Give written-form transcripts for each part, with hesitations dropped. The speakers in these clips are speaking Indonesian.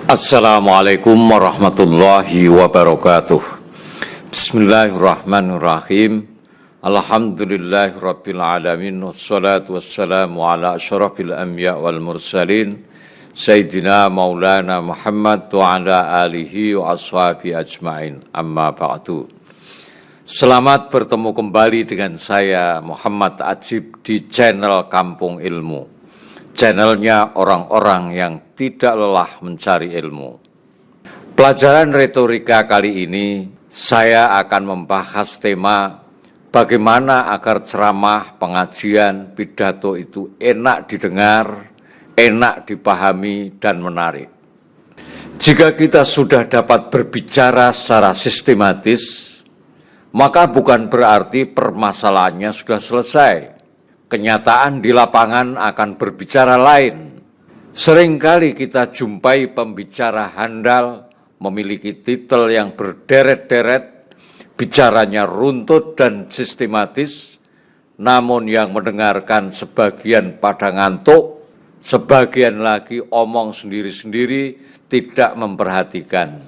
Assalamualaikum warahmatullahi wabarakatuh. Bismillahirrahmanirrahim. Alhamdulillahirabbil alamin wassalatu wassalamu ala asyrafil anbiya wal mursalin sayyidina maulana Muhammad wa ala alihi wa ashabi ajmain. Amma ba'du. Selamat bertemu kembali dengan saya Muhammad Ajib di channel Kampung Ilmu. Channelnya orang-orang yang tidak lelah mencari ilmu. Pelajaran retorika kali ini saya akan membahas tema bagaimana agar ceramah, pengajian, pidato itu enak didengar, enak dipahami, dan menarik. Jika kita sudah dapat berbicara secara sistematis, maka bukan berarti permasalahannya sudah selesai. Kenyataan di lapangan akan berbicara lain. Seringkali kita jumpai pembicara handal, memiliki titel yang berderet-deret, bicaranya runtut dan sistematis, namun yang mendengarkan sebagian pada ngantuk, sebagian lagi omong sendiri-sendiri, tidak memperhatikan.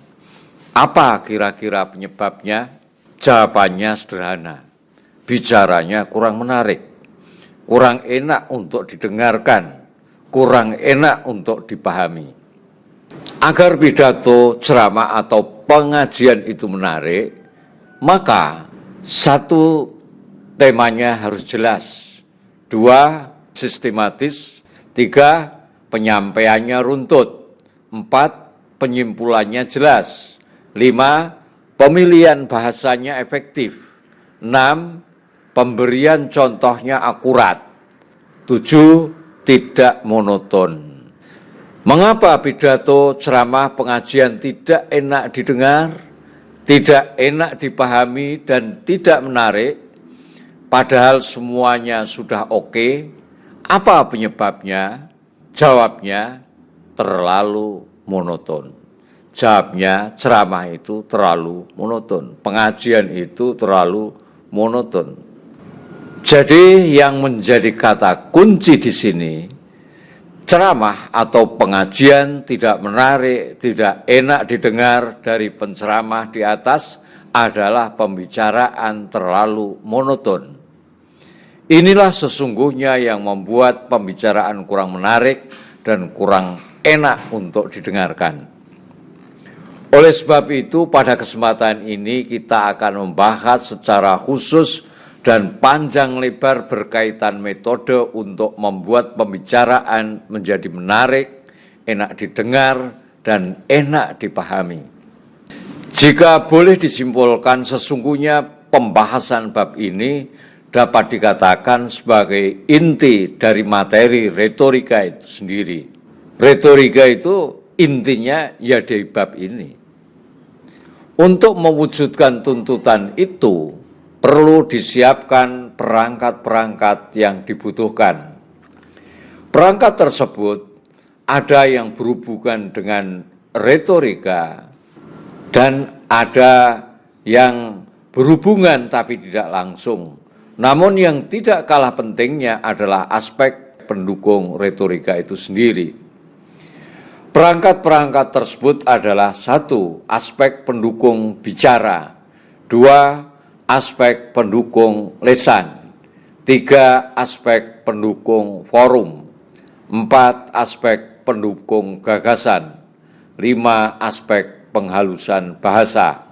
Apa kira-kira penyebabnya? Jawabannya sederhana, bicaranya kurang menarik. Kurang enak untuk didengarkan, kurang enak untuk dipahami. Agar pidato, ceramah, atau pengajian itu menarik, maka satu, temanya harus jelas. 2, sistematis. 3, penyampaiannya runtut. 4, penyimpulannya jelas. 5, pemilihan bahasanya efektif. 6, pemberian contohnya akurat. 7, tidak monoton. Mengapa pidato, ceramah, pengajian tidak enak didengar, tidak enak dipahami, dan tidak menarik, padahal semuanya sudah oke? Apa penyebabnya? Jawabnya, terlalu monoton. Jawabnya, ceramah itu terlalu monoton, pengajian itu terlalu monoton. Jadi yang menjadi kata kunci di sini, ceramah atau pengajian tidak menarik, tidak enak didengar dari penceramah di atas adalah pembicaraan terlalu monoton. Inilah sesungguhnya yang membuat pembicaraan kurang menarik dan kurang enak untuk didengarkan. Oleh sebab itu, pada kesempatan ini kita akan membahas secara khusus dan panjang lebar berkaitan metode untuk membuat pembicaraan menjadi menarik, enak didengar, dan enak dipahami. Jika boleh disimpulkan, sesungguhnya pembahasan bab ini dapat dikatakan sebagai inti dari materi retorika itu sendiri. Retorika itu intinya ya dari bab ini. Untuk mewujudkan tuntutan itu, perlu disiapkan perangkat-perangkat yang dibutuhkan. Perangkat tersebut ada yang berhubungan dengan retorika dan ada yang berhubungan tapi tidak langsung. Namun yang tidak kalah pentingnya adalah aspek pendukung retorika itu sendiri. Perangkat-perangkat tersebut adalah 1, aspek pendukung bicara, 2, aspek pendukung lisan, 3, aspek pendukung forum, 4, aspek pendukung gagasan, 5, aspek penghalusan bahasa.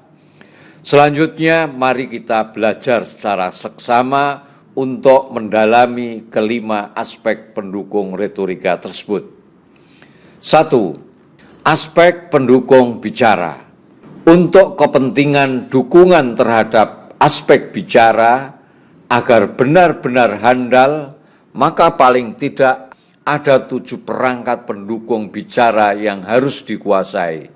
Selanjutnya, mari kita belajar secara seksama untuk mendalami kelima aspek pendukung retorika tersebut. 1, aspek pendukung bicara. Untuk kepentingan dukungan terhadap aspek bicara agar benar-benar handal, maka paling tidak ada 7 perangkat pendukung bicara yang harus dikuasai.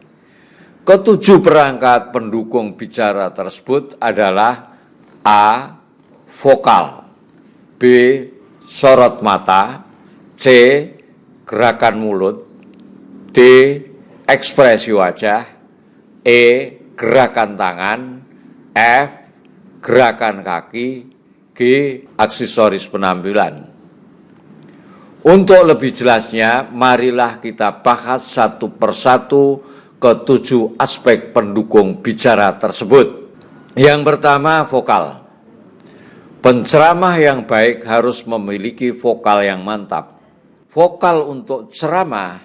Ke-7 perangkat pendukung bicara tersebut adalah A, vokal, B, sorot mata, C, gerakan mulut, D, ekspresi wajah, E, gerakan tangan, F, gerakan kaki, G, aksesoris penampilan. Untuk lebih jelasnya, marilah kita bahas satu persatu ke-7 aspek pendukung bicara tersebut. Yang pertama, vokal. Penceramah yang baik harus memiliki vokal yang mantap. Vokal untuk ceramah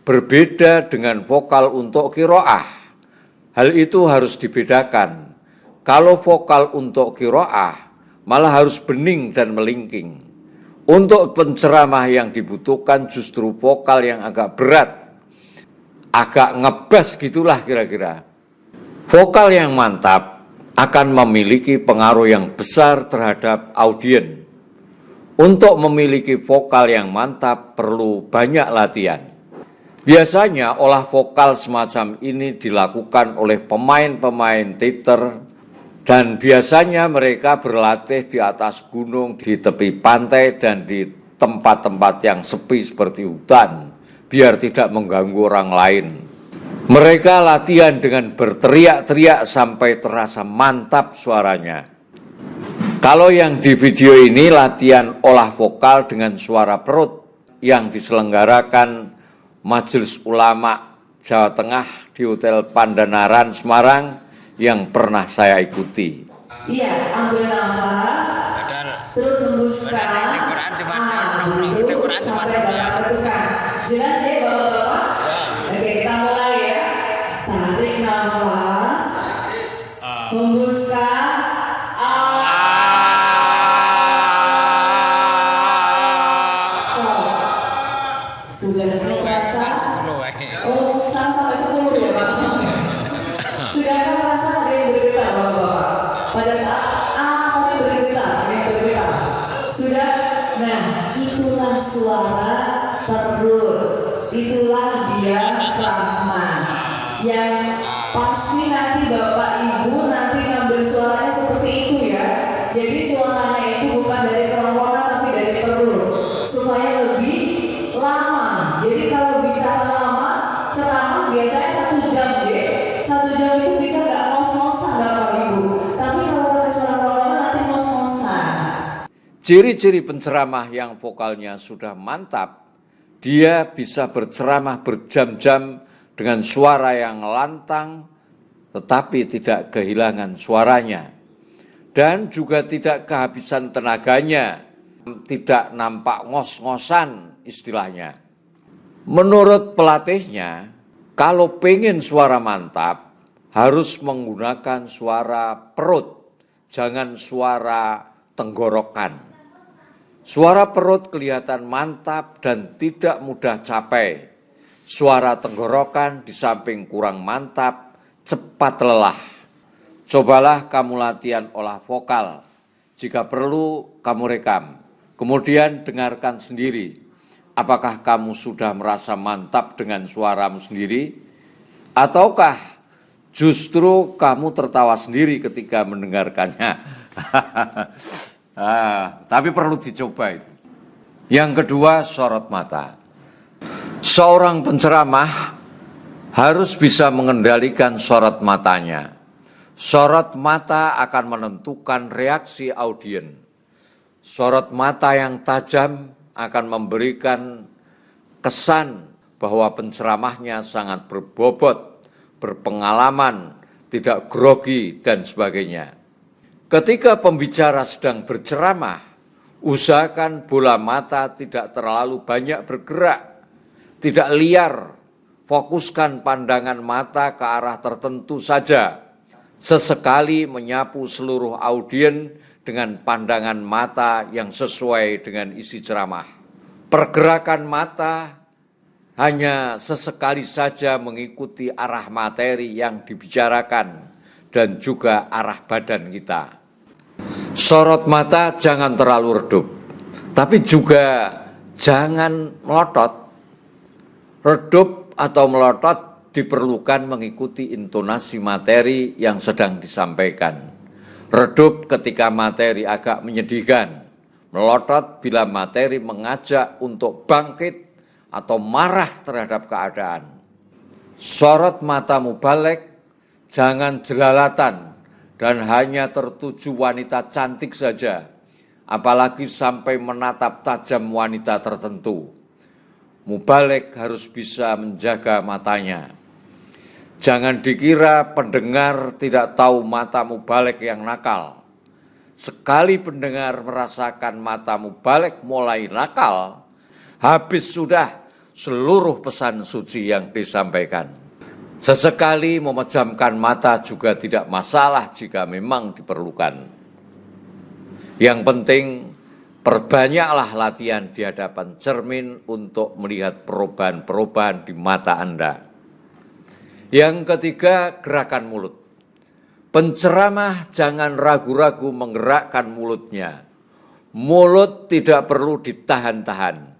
berbeda dengan vokal untuk qiraah. Hal itu harus dibedakan. Kalau vokal untuk qiraah malah harus bening dan melingking. Untuk penceramah yang dibutuhkan justru vokal yang agak berat, agak ngebas gitulah kira-kira. Vokal yang mantap akan memiliki pengaruh yang besar terhadap audiens. Untuk memiliki vokal yang mantap perlu banyak latihan. Biasanya olah vokal semacam ini dilakukan oleh pemain-pemain teater, dan biasanya mereka berlatih di atas gunung, di tepi pantai, dan di tempat-tempat yang sepi seperti hutan, biar tidak mengganggu orang lain. Mereka latihan dengan berteriak-teriak sampai terasa mantap suaranya. Kalau yang di video ini latihan olah vokal dengan suara perut yang diselenggarakan Majelis Ulama Jawa Tengah di Hotel Pandanaran, Semarang, yang pernah saya ikuti. Iya, ambil nafas, terus hembuskan, sampai dalam bentukan. Jelas ya bapak-bapak? Oke, kita mulai ya. Tarik nafas, hembuskan. Stop. Sudah terasa? Oh, sampai 10 ya Pak? Sudah terasa ada yang bergetar bapak-bapak? Pada saat kami bergetar, ada yang bergetar. Sudah? Nah, itulah suara perut. Itulah diafragma. Yang pasti nanti Bapak Ibu nanti ngambil suaranya seperti itu ya. Jadi suaranya itu bukan dari kerongkongan tapi dari perut. Supaya lebih lama. Jadi kalau bicara lama, ceramah biasanya 1 jam ya. 1 jam itu bisa nggak ngos-ngosan Bapak Ibu. Tapi kalau pakai suara kerongkongan nanti ngos-ngosan. Ciri-ciri penceramah yang vokalnya sudah mantap, dia bisa berceramah berjam-jam dengan suara yang lantang, tetapi tidak kehilangan suaranya. Dan juga tidak kehabisan tenaganya, tidak nampak ngos-ngosan istilahnya. Menurut pelatihnya, kalau pengen suara mantap, harus menggunakan suara perut, jangan suara tenggorokan. Suara perut kelihatan mantap dan tidak mudah capek. Suara tenggorokan di samping kurang mantap, cepat lelah. Cobalah kamu latihan olah vokal. Jika perlu, kamu rekam. Kemudian dengarkan sendiri. Apakah kamu sudah merasa mantap dengan suaramu sendiri? Ataukah justru kamu tertawa sendiri ketika mendengarkannya? Tapi perlu dicoba itu. Yang kedua, sorot mata. Seorang penceramah harus bisa mengendalikan sorot matanya. Sorot mata akan menentukan reaksi audiens. Sorot mata yang tajam akan memberikan kesan bahwa penceramahnya sangat berbobot, berpengalaman, tidak grogi, dan sebagainya. Ketika pembicara sedang berceramah, usahakan bola mata tidak terlalu banyak bergerak, tidak liar, fokuskan pandangan mata ke arah tertentu saja. Sesekali menyapu seluruh audiens dengan pandangan mata yang sesuai dengan isi ceramah. Pergerakan mata hanya sesekali saja mengikuti arah materi yang dibicarakan dan juga arah badan kita. Sorot mata jangan terlalu redup, tapi juga jangan melotot. Redup atau melotot diperlukan mengikuti intonasi materi yang sedang disampaikan. Redup ketika materi agak menyedihkan, melotot bila materi mengajak untuk bangkit atau marah terhadap keadaan. Sorot matamu balik, jangan jelalatan dan hanya tertuju wanita cantik saja apalagi sampai menatap tajam wanita tertentu. Mubaligh harus bisa menjaga matanya. Jangan dikira pendengar tidak tahu mata mubaligh yang nakal. Sekali pendengar merasakan mata mubaligh mulai nakal, habis sudah seluruh pesan suci yang disampaikan. Sesekali memejamkan mata juga tidak masalah jika memang diperlukan. Yang penting, perbanyaklah latihan di hadapan cermin untuk melihat perubahan-perubahan di mata Anda. Yang ketiga, gerakan mulut. Penceramah jangan ragu-ragu menggerakkan mulutnya. Mulut tidak perlu ditahan-tahan.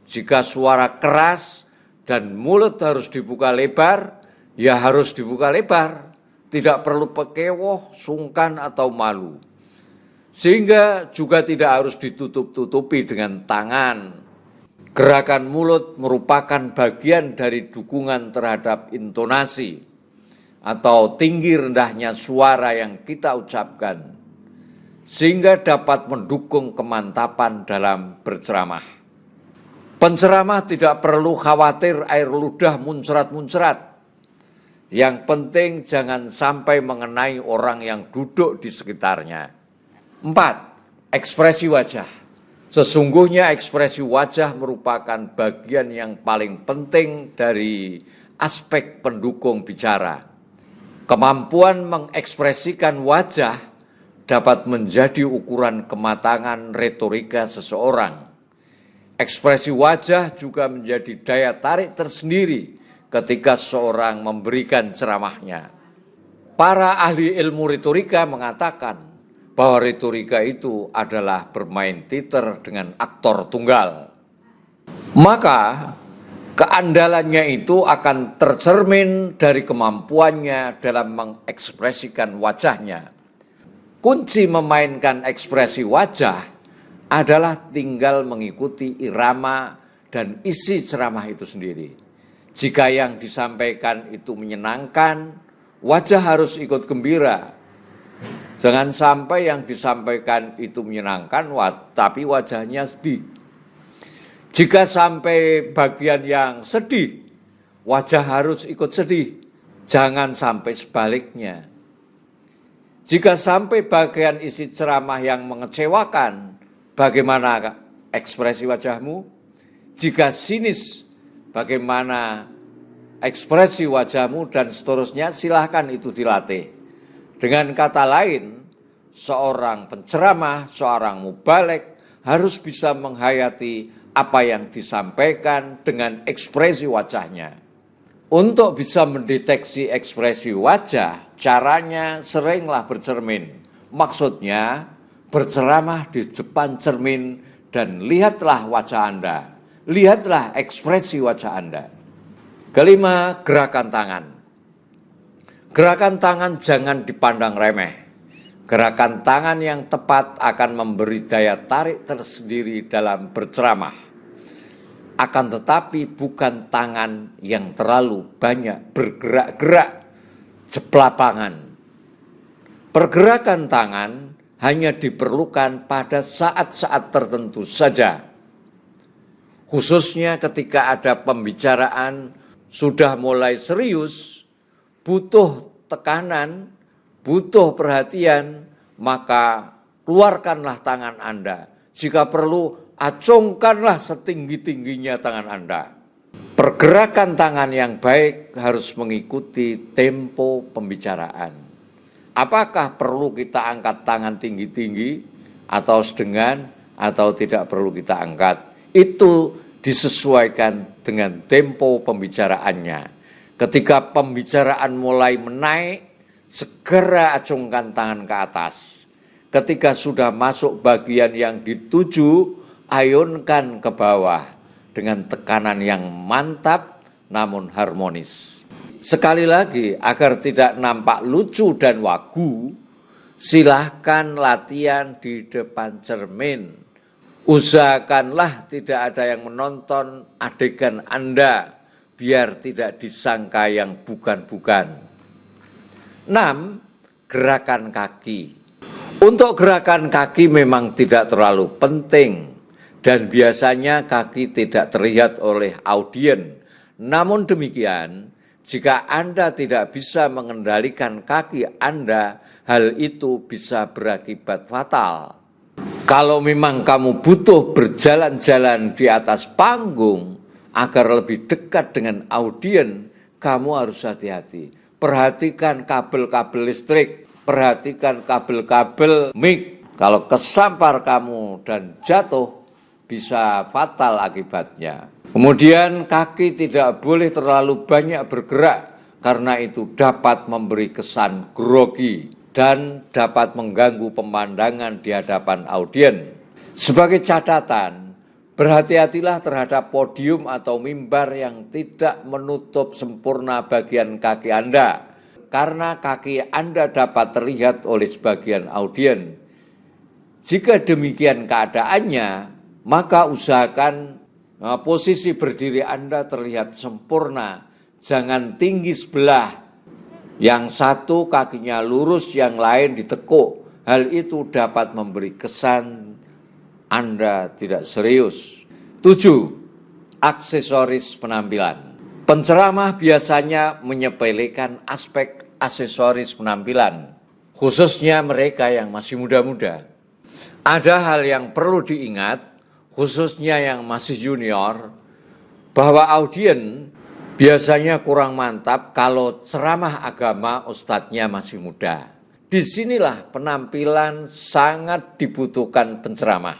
Jika suara keras dan mulut harus dibuka lebar, ya harus dibuka lebar. Tidak perlu pekewoh, sungkan, atau malu. Sehingga juga tidak harus ditutup-tutupi dengan tangan. Gerakan mulut merupakan bagian dari dukungan terhadap intonasi atau tinggi rendahnya suara yang kita ucapkan, sehingga dapat mendukung kemantapan dalam berceramah. Penceramah tidak perlu khawatir air ludah muncrat-muncrat. Yang penting jangan sampai mengenai orang yang duduk di sekitarnya. 4. Ekspresi wajah. Sesungguhnya ekspresi wajah merupakan bagian yang paling penting dari aspek pendukung bicara. Kemampuan mengekspresikan wajah dapat menjadi ukuran kematangan retorika seseorang. Ekspresi wajah juga menjadi daya tarik tersendiri ketika seorang memberikan ceramahnya. Para ahli ilmu retorika mengatakan bahwa retorika itu adalah bermain teater dengan aktor tunggal. Maka keandalannya itu akan tercermin dari kemampuannya dalam mengekspresikan wajahnya. Kunci memainkan ekspresi wajah adalah tinggal mengikuti irama dan isi ceramah itu sendiri. Jika yang disampaikan itu menyenangkan, wajah harus ikut gembira. Jangan sampai yang disampaikan itu menyenangkan, tapi wajahnya sedih. Jika sampai bagian yang sedih, wajah harus ikut sedih. Jangan sampai sebaliknya. Jika sampai bagian isi ceramah yang mengecewakan, bagaimana ekspresi wajahmu? Jika sinis, bagaimana ekspresi wajahmu, dan seterusnya, silahkan itu dilatih. Dengan kata lain, seorang penceramah, seorang mubaligh harus bisa menghayati apa yang disampaikan dengan ekspresi wajahnya. Untuk bisa mendeteksi ekspresi wajah, caranya seringlah bercermin. Maksudnya, berceramah di depan cermin dan lihatlah wajah Anda. Lihatlah ekspresi wajah Anda. Kelima, gerakan tangan. Gerakan tangan jangan dipandang remeh. Gerakan tangan yang tepat akan memberi daya tarik tersendiri dalam berceramah. Akan tetapi bukan tangan yang terlalu banyak bergerak-gerak jeplapangan. Pergerakan tangan hanya diperlukan pada saat-saat tertentu saja. Khususnya ketika ada pembicaraan sudah mulai serius, butuh tekanan, butuh perhatian, maka keluarkanlah tangan Anda. Jika perlu, acungkanlah setinggi-tingginya tangan Anda. Pergerakan tangan yang baik harus mengikuti tempo pembicaraan. Apakah perlu kita angkat tangan tinggi-tinggi atau sedengan atau tidak perlu kita angkat? Itu disesuaikan dengan tempo pembicaraannya. Ketika pembicaraan mulai menaik, segera acungkan tangan ke atas. Ketika sudah masuk bagian yang dituju, ayunkan ke bawah dengan tekanan yang mantap namun harmonis. Sekali lagi, agar tidak nampak lucu dan wagu, silahkan latihan di depan cermin. Usahakanlah tidak ada yang menonton adegan Anda, biar tidak disangka yang bukan-bukan. 6. Gerakan kaki. Untuk gerakan kaki memang tidak terlalu penting dan biasanya kaki tidak terlihat oleh audien. Namun demikian, jika Anda tidak bisa mengendalikan kaki Anda, hal itu bisa berakibat fatal. Kalau memang kamu butuh berjalan-jalan di atas panggung agar lebih dekat dengan audien, kamu harus hati-hati. Perhatikan kabel-kabel listrik, perhatikan kabel-kabel mic. Kalau kesampar kamu dan jatuh, bisa fatal akibatnya. Kemudian kaki tidak boleh terlalu banyak bergerak, karena itu dapat memberi kesan grogi dan dapat mengganggu pemandangan di hadapan audien. Sebagai catatan, berhati-hatilah terhadap podium atau mimbar yang tidak menutup sempurna bagian kaki Anda, karena kaki Anda dapat terlihat oleh sebagian audien. Jika demikian keadaannya, maka usahakan posisi berdiri Anda terlihat sempurna, jangan tinggi sebelah. Yang satu kakinya lurus, yang lain ditekuk. Hal itu dapat memberi kesan Anda tidak serius. 7. Aksesoris penampilan. Penceramah biasanya menyepelekan aspek aksesoris penampilan, khususnya mereka yang masih muda-muda. Ada hal yang perlu diingat, khususnya yang masih junior, bahwa audien biasanya kurang mantap kalau ceramah agama ustadznya masih muda. Disinilah penampilan sangat dibutuhkan penceramah.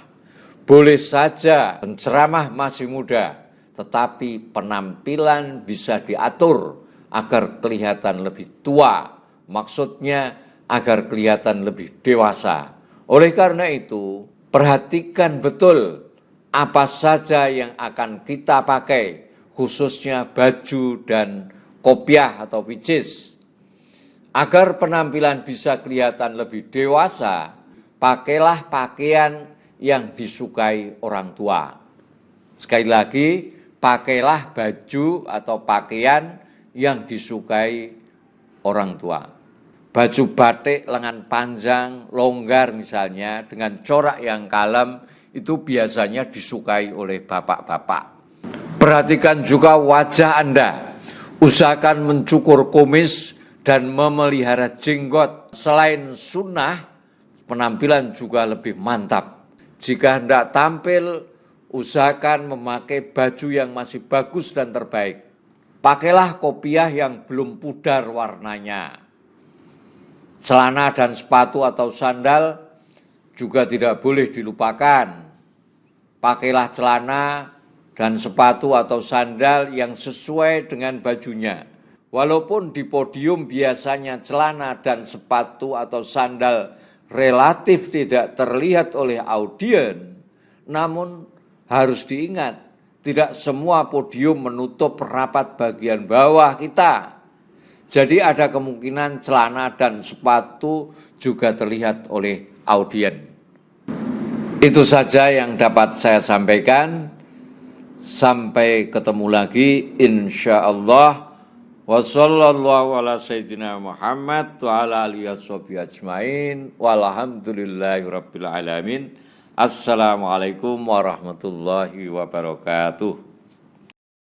Boleh saja penceramah masih muda, tetapi penampilan bisa diatur agar kelihatan lebih tua. Maksudnya agar kelihatan lebih dewasa. Oleh karena itu, perhatikan betul apa saja yang akan kita pakai, khususnya baju dan kopiah atau pijis. Agar penampilan bisa kelihatan lebih dewasa, pakailah pakaian yang disukai orang tua. Sekali lagi, pakailah baju atau pakaian yang disukai orang tua. Baju batik lengan panjang, longgar misalnya, dengan corak yang kalem, itu biasanya disukai oleh bapak-bapak. Perhatikan juga wajah Anda. Usahakan mencukur kumis dan memelihara jenggot. Selain sunnah, penampilan juga lebih mantap. Jika hendak tampil, usahakan memakai baju yang masih bagus dan terbaik. Pakailah kopiah yang belum pudar warnanya. Celana dan sepatu atau sandal juga tidak boleh dilupakan. Pakailah celana dan sepatu atau sandal yang sesuai dengan bajunya. Walaupun di podium biasanya celana dan sepatu atau sandal relatif tidak terlihat oleh audien, namun harus diingat, tidak semua podium menutup rapat bagian bawah kita. Jadi ada kemungkinan celana dan sepatu juga terlihat oleh audien. Itu saja yang dapat saya sampaikan. Sampai ketemu lagi insyaallah. Wassallallahu ala sayyidina Muhammad wa ala alihi washabihi ajmain. Walhamdulillahirabbil alamin. Assalamualaikum warahmatullahi wabarakatuh.